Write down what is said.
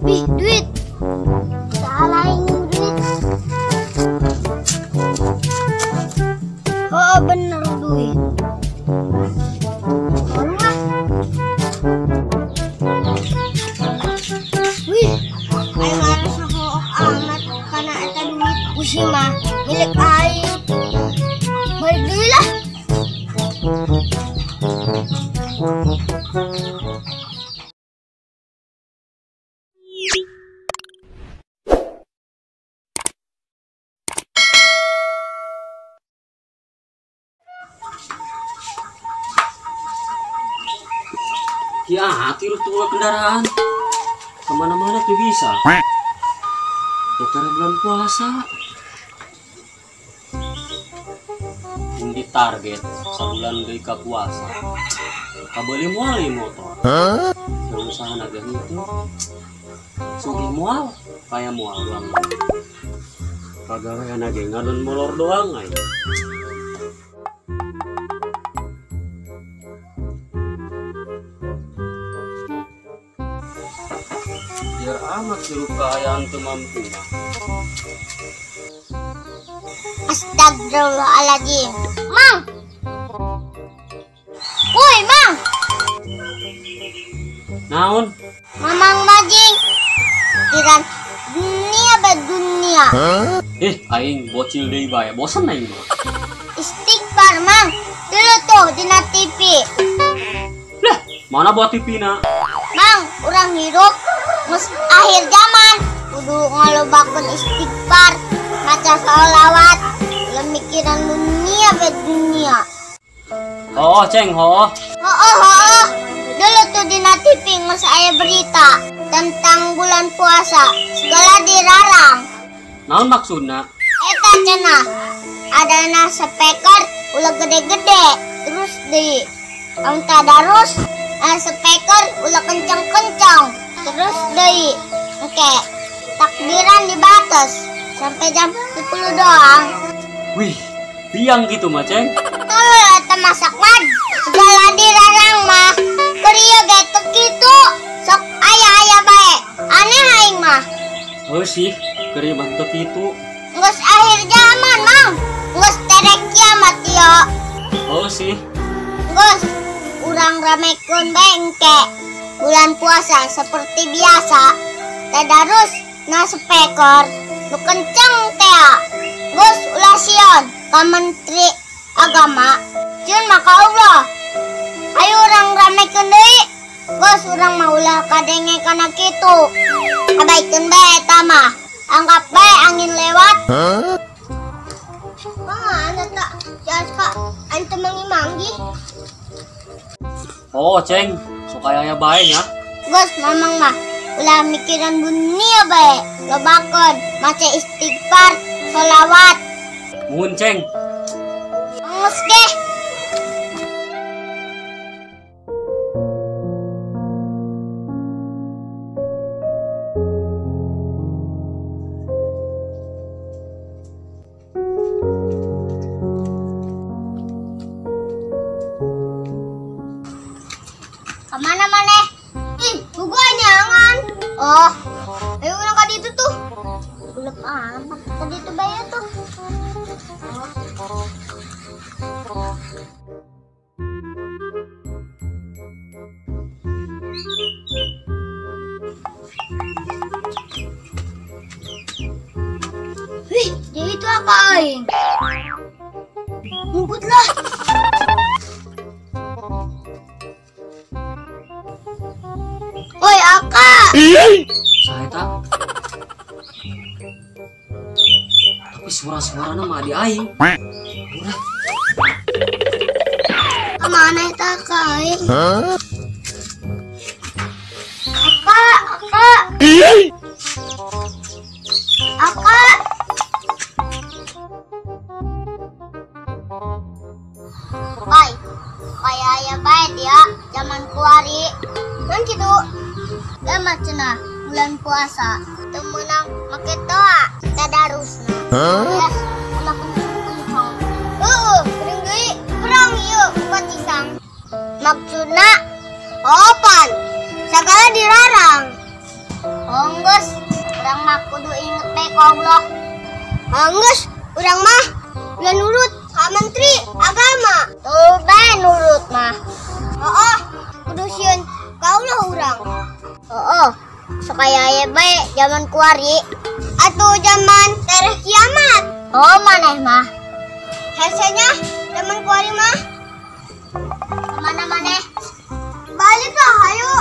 Wih, duit. Salah ini duit. Oh, bener duit. Wih, aing harus hook amat karena eta duit usi mah milik aing. Balik deui lah. Ya, hati lu tuh kendaraan kemana-mana tuh bisa. Ya karena bulan puasa. Ini target sebulan dari ke puasa. Kabeli mual motor. Berusaha naga itu. Sugi mual kayak mual doang. Kagak kayak naga ngadon molor doang aja. Biar amat dulu kayaan tuh mampu. Astagfirullahaladzim. Mang. Woi, Mang. Naon? Mamang majing. Kiran dunia bedunia. Aing bocil deui bae. Bosen aing mah. Istighfar, Mang. Dulu tuh dina TV. Lah, mana buat TV-na? Mang, urang hirup mus akhir zaman kudu ngalobakeun istighfar, maca sholawat, lemikiran dunia bedunia. Oh, Ceng, oh. Dulu tuh dina TV ngus aya berita tentang bulan puasa, segala dilarang. Naon maksudna? Eta cenah adana speaker ulah gede-gede, terus di tadarus speaker ulah kencang-kencang, terus deui oke takbiran dibatas sampai jam 10 doang. Wih, tiang gitu mah, Ceng. Tuluy eta masak mah segala dilarang mah. Krieu gitu kitu sok aya bae. Aneh aing mah. Oh sih, keri bantu kitu. Geus akhir zaman, Mang. Geus terek kiamat ya. Oh sih. Geus urang ramekeun bengke. Bulan puasa seperti biasa. Tadarus na speaker nu kenceng teh. Geus ulah sieun ka Menteri Agama. Cun maka Allah. Ayo urang ramekeun deui. Geus urang mah ulah kadenge kana kitu. Abaikeun bae eta mah. Anggap bae angin lewat. Mana tak jasa antum manggi. Oh, Ceng, suka aya bae nya. Geus mamang mah ulah mikiran dunia bae. Lobakeun maca istighfar, sholawat. Muhun, Ceng. Ngus deh. Kemana maneh? Ih, gua nyangan. Oh, ayo urang ka ditu tuh. Ulep amat ka ditu bae tuh. Wih, jadi itu apa aing? Ngumpet lah. Oi, Aka. Saeta. Tapi suara-suarana mah di aing. Udah. Kemana itu Aka aing? Aka. Aka. Oi, kayak aya bae dia zaman kuari. Kan gitu. Lama cenah bulan puasa. Teu meunang make doa tadarusna. Yes, ulah kencang. Geuning deui perang ieu buat isang. Maksudna opan. Sagala dilarang. Oh Allah. Anggus, urang mah udah nurut ka Menteri Agama. Tuh bae nurut mah. Kudu sieun kaulah urang. Sakaya aya bae zaman kuari atuh zaman tereh kiamat. Maneh mah. Hesenya zaman kuari mah. Kemana maneh? Balik lah, ayo.